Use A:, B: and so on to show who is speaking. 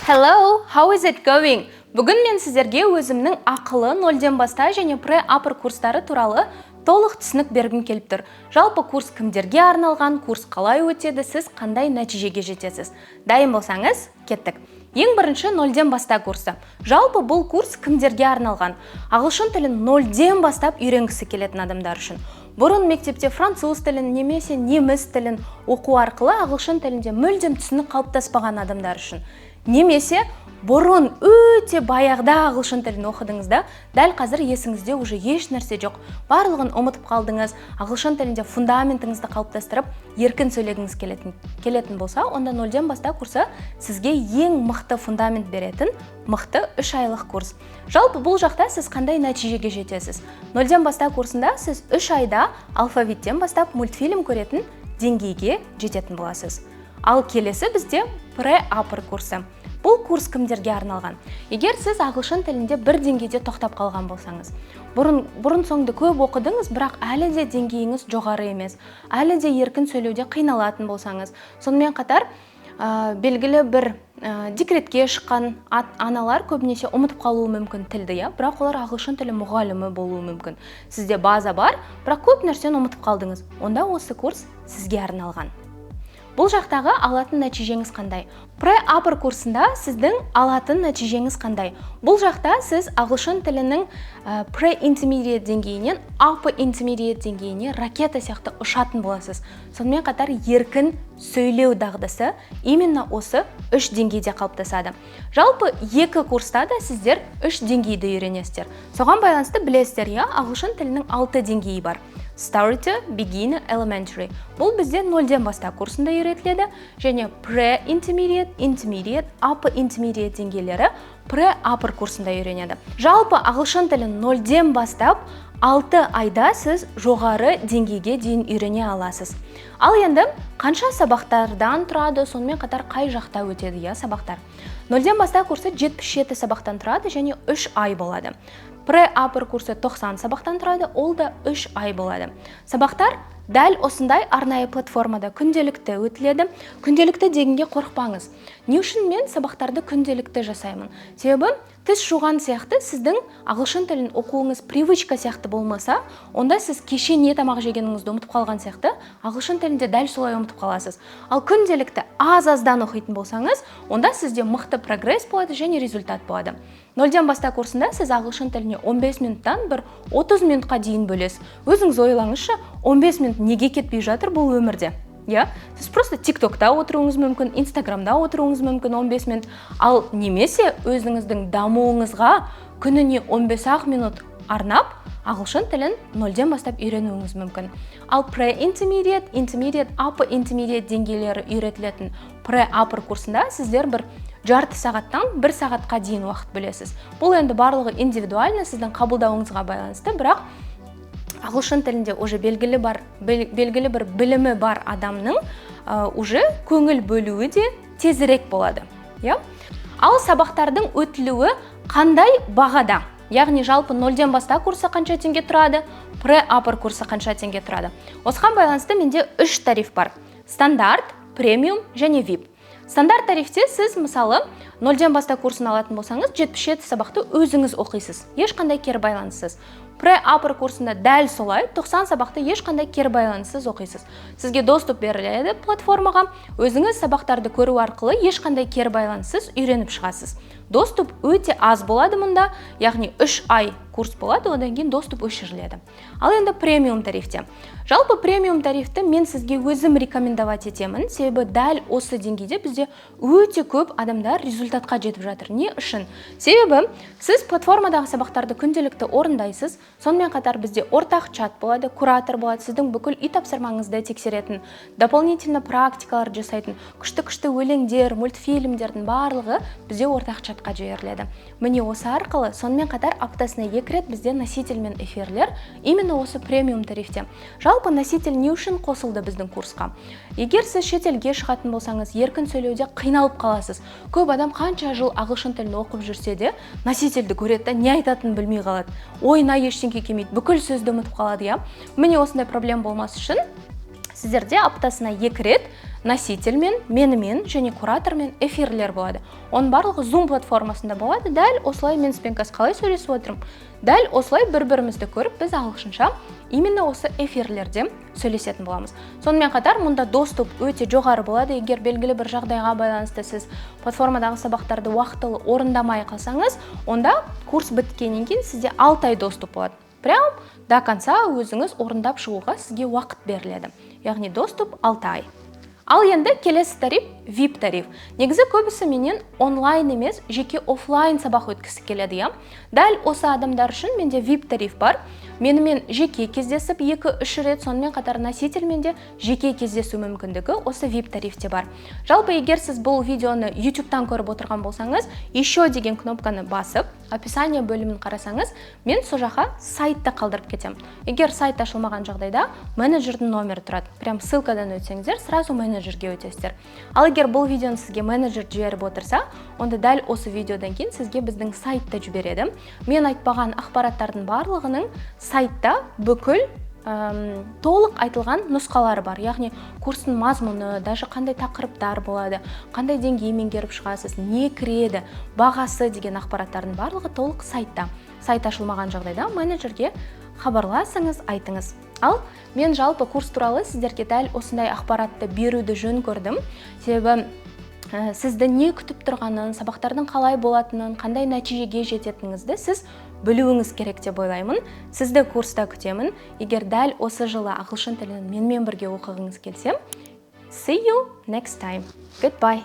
A: Hello, how is it going? Бүгін мен сіздерге өзімнің ақылы 0-ден баста және пре-апр курстары туралы толық түсінік бергім келіп тұр. Жалпы курс кімдерге арналған, курс қалай өтеді, сіз қандай нәтижеге жетесіз? Дайын болсаңыз, кеттік. Ең бірінші 0-ден баста курсы. Жалпы бұл курс кімдерге арналған? Ағылшын тілін 0-ден бастап үйренгісі келетін адамдар үшін. Бұрын мектепте француз тілін немесе неміс тілін оқу арқылы ағылшын тілінде мүлдем түсінік қалыптаспаған адамдар үшін. Немесе бұрын өте баяғыда ағылшын тілін оқыдыңызда, дәл қазір есіңізде уже еш нәрсе жоқ. Барлығын ұмытып қалдыңыз, ағылшын тілінде фундаментіңізді қалыптастырып, еркін сөйлегіңіз келетін болса, онда 0-ден баста курсы сізге ең мықты фундамент беретін, мықты 3 айлық курс. Жалпы бұл жақта сіз қандай нәтижеге жетесіз? 0-ден баста курсында сіз 3 айда алфавиттен бастап мультфильм көретін деңгейге жететін боласыз. Ал келесі бізде пре-апр курсы. Бұл курс кімдерге арналған? Егер сіз ағылшын тілінде бір деңгейде тоқтап қалған болсаңыз, бұрын соңды көп оқыдыңыз, бірақ әлі де деңгейіңіз жоғары емес, әлі де еркін сөйлеуде қиналатын болсаңыз, сонымен қатар белгілі бір декретке шыққан аналар көбінесе ұмытып қалуы мүмкін тілді, бірақ олар ағылшын тілі мұғалімі болуы мүмкін. Сізде база бар, бірақ көп нәрсені ұмытып қалдыңыз. Онда осы курс сізге арналған. Бұл жақтағы алатын нәтижеңіз қандай? Пре-апр курсында сіздің алатын нәтижеңіз қандай? Бұл жақта сіз ағылшын тілінің пре-интермедиат деңгейінен апр интермедиат деңгейіне ракета сияқты ұшатын боласыз. Сонымен қатар еркін сөйлеу дағдысы именно осы 3 деңгейде қалыптасады. Жалпы 2 курста да сіздер 3 деңгейді үйренесіздер. Соған байланысты білесіздер, ағылшын тілінің 6 деңгейі бар. Starter, Beginner, Elementary. Бұл бізде 0-ден баста курсында үйретіледі, және Pre-Intermediate, Intermediate, Upper Intermediate деңгейлері Pre-Upper курсында үйренеді. Жалпы ағылшын тілін 0-ден бастап 6 айда сіз жоғары деңгейге дейін үйрене аласыз. Ал енді қанша сабақтардан тұрады, сонымен қатар қай жақта өтеді сабақтар? 0-ден баста курсы 77 сабақтан тұрады және 3 ай болады. Пре-апр курсы 90 сабақтан тұрады, ол да 3 ай болады. Сабақтар дәл осындай арнайы платформада күнделікті өтіледі. Күнделікті дегенге қорықпаңыз. Не үшін мен сабақтарды күнделікті жасаймын? Себебі тіс жуған сияқты сіздің ағылшын тілін оқуыңыз привычка сияқты болмаса, онда сіз кеше не тамақ жегеніңізді ұмытып қалған сияқты, ағылшын тілінде дәл солай ұмытып қаласыз. Ал күнделікті аз-аздан оқитын болсаңыз, онда сізде мықты прогресс болады және результат болады. 0-ден баста курсында сіз ағылшын тіліне 15 минуттан бір 30 минутқа дейін бөлесіз. Өзіңіз ойлаңызшы, 15 минут неге кетпей жатыр бұл өмірде? Сіз просто TikTokта отыруыңыз мүмкін, Instagramда отыруыңыз мүмкін 15 минут, ал немесе өзіңіздің дамуыңызға күніне 15 минут арнап, ағылшын тілін 0-ден бастап үйренуіңіз мүмкін. Ал Pre-Intermediate, Intermediate, Upper Intermediate деңгейлері үйретілетін Pre-Upper курсында сіздер бір жарты сағаттан 1 сағатқа дейін уақыт бөлесіз. Бұл енді барлығы индивидуальны, сіздің қабылдауыңызға байланысты, бірақ ағылшын тілінде уже белгілі бір білімі бар адамның уже көңіл бөлуі де тезірек болады. Ал сабақтардың өтілуі қандай бағада? Яғни жалпы 0-ден баста курсы қанша теңге тұрады, пре-апр курсы қанша теңге тұрады. Осыған байланысты менде 3 тариф бар. Стандарт, премиум және VIP. Стандарт тарифте сіз мысалы 0-ден баста курсын алатын болсаңыз 77 сабақты өзіңіз оқисыз, ешқандай кері байланыссыз. Пре-апр курсында дәл солай 90 сабақты ешқандай кері байланыссыз оқисыз. Сізге доступ беріледі платформаға, өзіңіз сабақтарды көру арқылы ешқандай кері байланыссыз үйреніп шығасыз. Доступ өте аз болады мұнда, яғни 3 ай курс болады, одан кейін доступ өшіріледі. Ал енді премиум тарифте. Жалпы премиум тарифті мен сізге өзім рекомендовать етемін, себебі дәл осы деңгейде бізде өте көп адамдар результатқа жетіп жатыр. Не үшін? Себебі сіз платформадағы сабақтарды күнделікті орындайсыз, сонымен қатар бізде ортақ чат болады, куратор болады, сіздің бүкіл үй тапсырмаңызды тексеретін, дополнительно практикалар жасайтын, күшті өлеңдер, мультфильмдердің барлығы бізде ортақ чатқа жіберіледі. Міне осы арқылы, сонымен қатар аптасына 2 рет бізде носитель мен эфирлер именно осы премиум тарифте. Жалпы носитель не үшін қосылды біздің курсқа? Егер сіз шетелге шығатын болсаңыз, еркін сөйлеуде қиналып қаласыз. Көп адам қанша жыл ағылшын тілін оқып жүрсе де, носительді көреді, не айтатынын білмей қалады. Ойына ештеңе келмейді, бүкіл сөзді ұмытып қалады. Міне осындай проблема болмас үшін сіздерде аптасына 2 рет носительмен, менімен және куратормен эфирлер болады. Оның барлығы Zoom платформасында болады. Дәл осылай мен сізбен қазір қалай сөйлесіп отырмын. Дәл осылай бір-бірімізді көріп, біз ағылшынша именно осы эфирлерде сөйлесетін боламыз. Сонымен қатар, мұнда доступ өте жоғары болады. Егер белгілі бір жағдайға байланысты сіз платформадағы сабақтарды уақытылы орындамай қалсаңыз, онда курс біткеннен кейін сізде 6 ай доступ болады. Прям до конца өзіңіз орындап шығуға сізге уақыт беріледі. Яғни доступ 6 ай. Ал енді келесі тариф VIP тариф. Негізі көбісі менен онлайн емес, жеке офлайн сабақ өткісі келеді. Дәл осы адамдар үшін менде VIP тариф бар. Менімен жеке кездесіп 2-3 рет, сонымен қатар носительмен де жеке кездесу мүмкіндігі осы VIP тарифте бар. Жалпы егер сіз бұл видеоны YouTube-тан көріп отырған болсаңыз, еще деген кнопканы басып, описание бөлімін қарасаңыз, мен сол жаққа сайтты қалдырып кетем. Егер сайт ашылмаған жағдайда, менеджердің номері тұрады. Прям ссылкадан өтсеңіздер, сразу менеджерге өтесіздер. Ал егер бұл видеоны сізге менеджер жіберіп отырса, онда дәл осы видеодан кейін сізге біздің сайтты жібереді. Мен айтпаған ақпараттардың барлығының сайтта бүкіл толық айтылған нұсқалары бар. Яғни курстың мазмұны, даже қандай тақырыптар болады, қандай деңгеймен меңгеріп шығасыз, не кіреді, бағасы деген ақпараттардың барлығы толық сайтта. Сайт ашылмаған жағдайда менеджерге хабарласыңыз, айтыңыз. Ал мен жалпы курс туралы сіздерге дәл осындай ақпаратты беруді жөн көрдім. Себебі сізді не күтіп тұрғанын, сабақтардың қалай болатынын, қандай нәтижеге жететініңізді сіз білуіңіз керек деп ойлаймын. Сізді курста күтемін. Егер дәл осы жылы ағылшын тілін менімен бірге оқығыңыз келсе, see you next time. Goodbye.